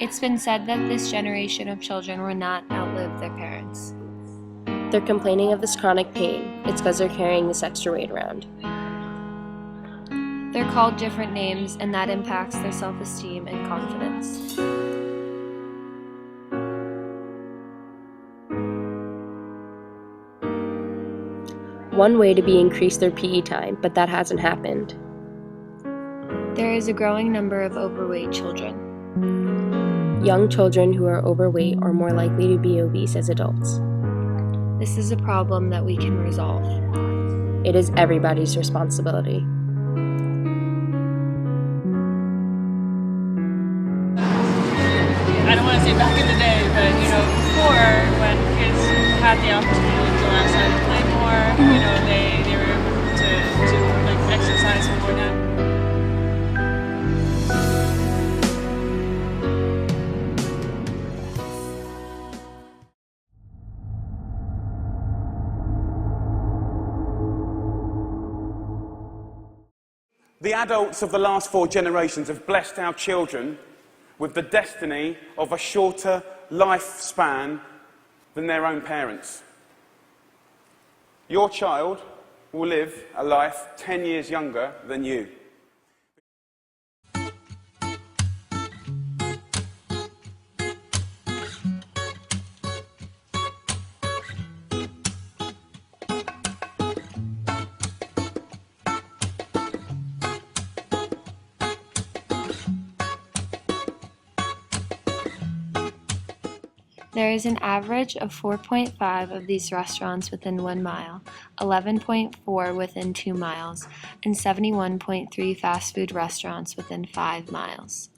It's been said that this generation of children will not outlive their parents. They're complaining of this chronic pain. It's because they're carrying this extra weight around. They're called different names, and that impacts their self-esteem and confidence. One way to be increase their PE time, but that hasn't happened. There is a growing number of overweight children. Young children who are overweight are more likely to be obese as adults. This is a problem that we can resolve. It is everybody's responsibility. I don't want to say back in the day, but before when kids had the opportunity to go outside and play more, they were able to like exercise more now. The adults of the last 4 generations have blessed our children with the destiny of a shorter lifespan than their own parents. Your child will live a life 10 years younger than you. There is an average of 4.5 of these restaurants within 1 mile, 11.4 within 2 miles, and 71.3 fast food restaurants within 5 miles.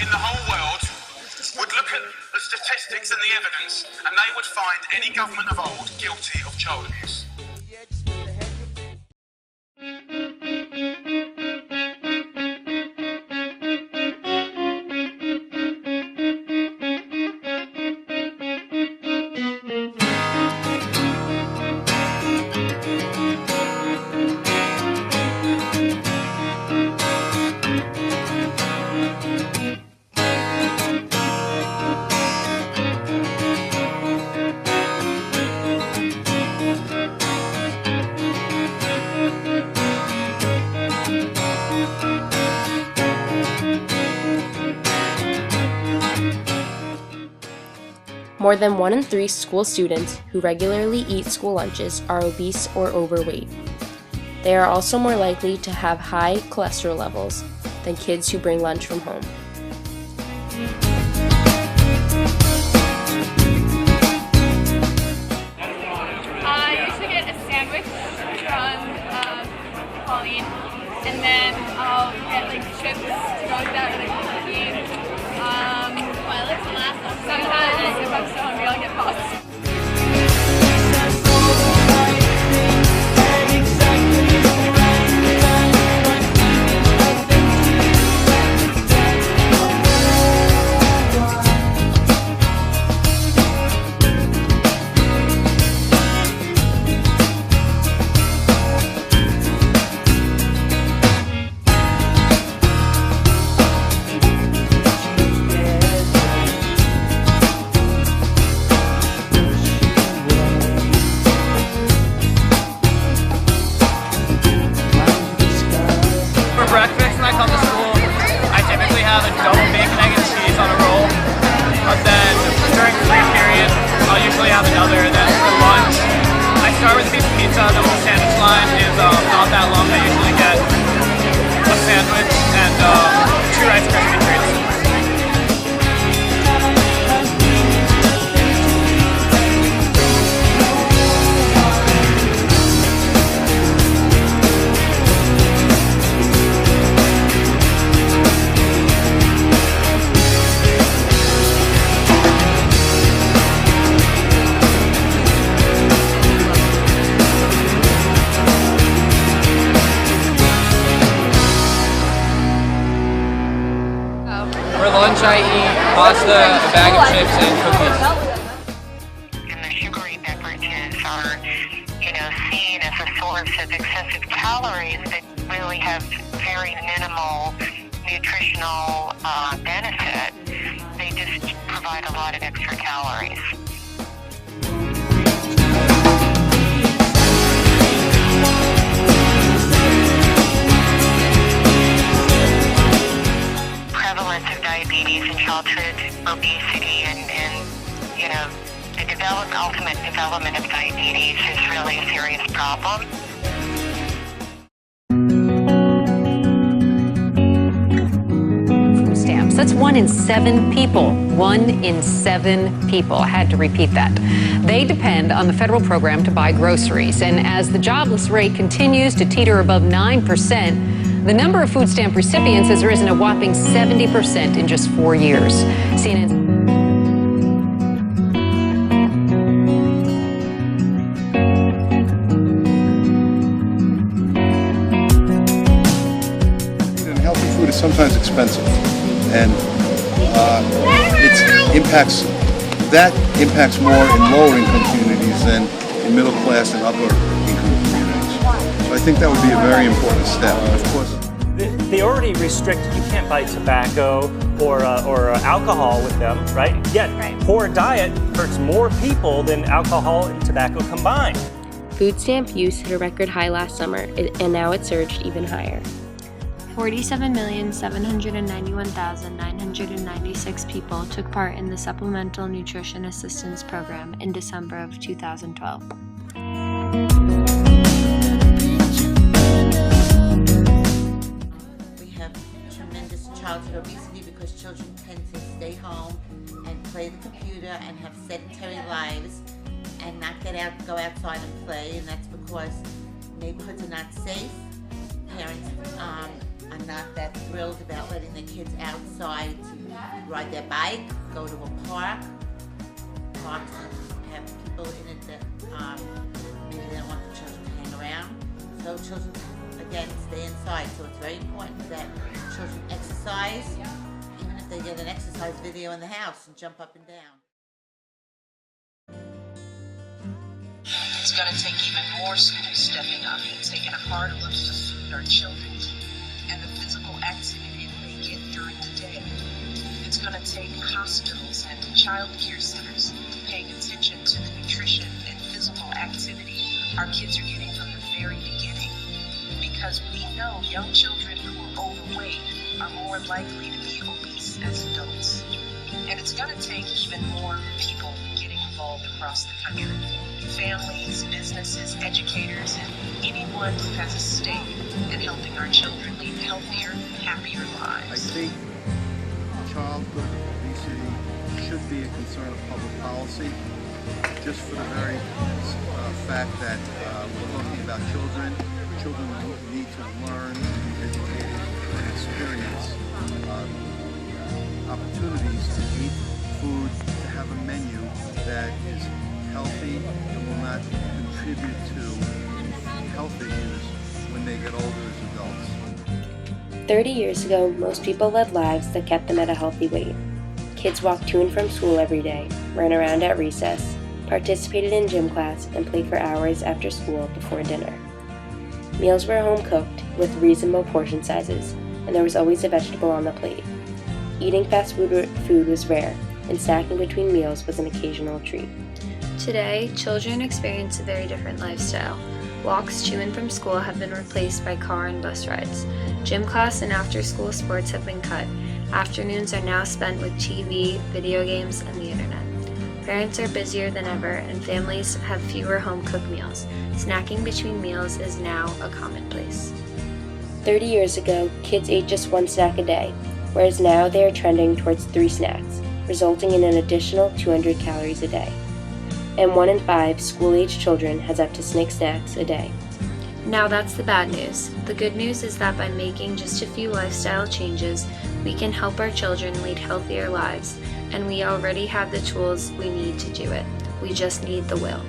In the whole world would look at the statistics and the evidence, and they would find any government of old guilty of child abuse. More than 1 in 3 school students who regularly eat school lunches are obese or overweight. They are also more likely to have high cholesterol levels than kids who bring lunch from home. I used to get a sandwich from Pauline, and then I'll get chips to go with that or cookies. Sometimes if I'm so hungry, I'll get pasta. the sandwich line is not that long. I usually get a sandwich and 2 Rice Krispie treats. For lunch, I eat pasta, a bag of chips, and cookies. And the sugary beverages are, seen as a source of excessive calories that really have very minimal nutritional benefit. They just provide a lot of extra calories. Prevalence of diabetes and childhood obesity and the ultimate development of diabetes is really a serious problem. Food stamps. That's 1 in 7 people. 1 in 7 people. I had to repeat that. They depend on the federal program to buy groceries. And as the jobless rate continues to teeter above 9%, the number of food stamp recipients has risen a whopping 70% in just 4 years. CNN's healthy food is sometimes expensive, and that impacts more in lower income communities than in middle class and upper income communities. So I think that would be a very important step. Of course, they already restrict, you can't buy tobacco or alcohol with them, right? Yet, poor diet hurts more people than alcohol and tobacco combined. Food stamp use hit a record high last summer, and now it surged even higher. 47,791,996 people took part in the Supplemental Nutrition Assistance Program in December of 2012. We have tremendous childhood obesity because children tend to stay home and play the computer and have sedentary lives and not go outside and play, and that's because neighborhoods are not safe. Parents are not that thrilled about letting their kids outside to ride their bike, go to a park. Parks have people in it that maybe they don't want the children to hang around. So children, again, stay inside. So it's very important that children exercise, even if they get an exercise video in the house and jump up and down. It's going to take even more schools stepping up and taking a harder look at the food our children eat and the physical activity they get during the day. It's going to take hospitals and child care centers paying attention to the nutrition and physical activity our kids are getting from the very beginning, because we know young children who are overweight are more likely to be obese as adults. And it's going to take even more people getting involved across the country. Families, businesses, educators, and anyone who has a stake in helping our children lead healthier, happier lives. I think childhood obesity should be a concern of public policy, just for the very fact that we're talking about children. Children need to learn, be educated, and experience opportunities to eat food, to have a menu that is healthy and will not contribute to health issues when they get older as adults. 30 years ago, most people led lives that kept them at a healthy weight. Kids walked to and from school every day, ran around at recess, participated in gym class, and played for hours after school before dinner. Meals were home cooked with reasonable portion sizes, and there was always a vegetable on the plate. Eating fast food was rare, and snacking between meals was an occasional treat. Today, children experience a very different lifestyle. Walks to and from school have been replaced by car and bus rides. Gym class and after-school sports have been cut. Afternoons are now spent with TV, video games, and the internet. Parents are busier than ever, and families have fewer home-cooked meals. Snacking between meals is now a commonplace. 30 years ago, kids ate just 1 snack a day, whereas now they are trending towards 3 snacks, resulting in an additional 200 calories a day. And 1 in 5 school-age children has up to 6 snacks a day. Now that's the bad news. The good news is that by making just a few lifestyle changes, we can help our children lead healthier lives, and we already have the tools we need to do it. We just need the will.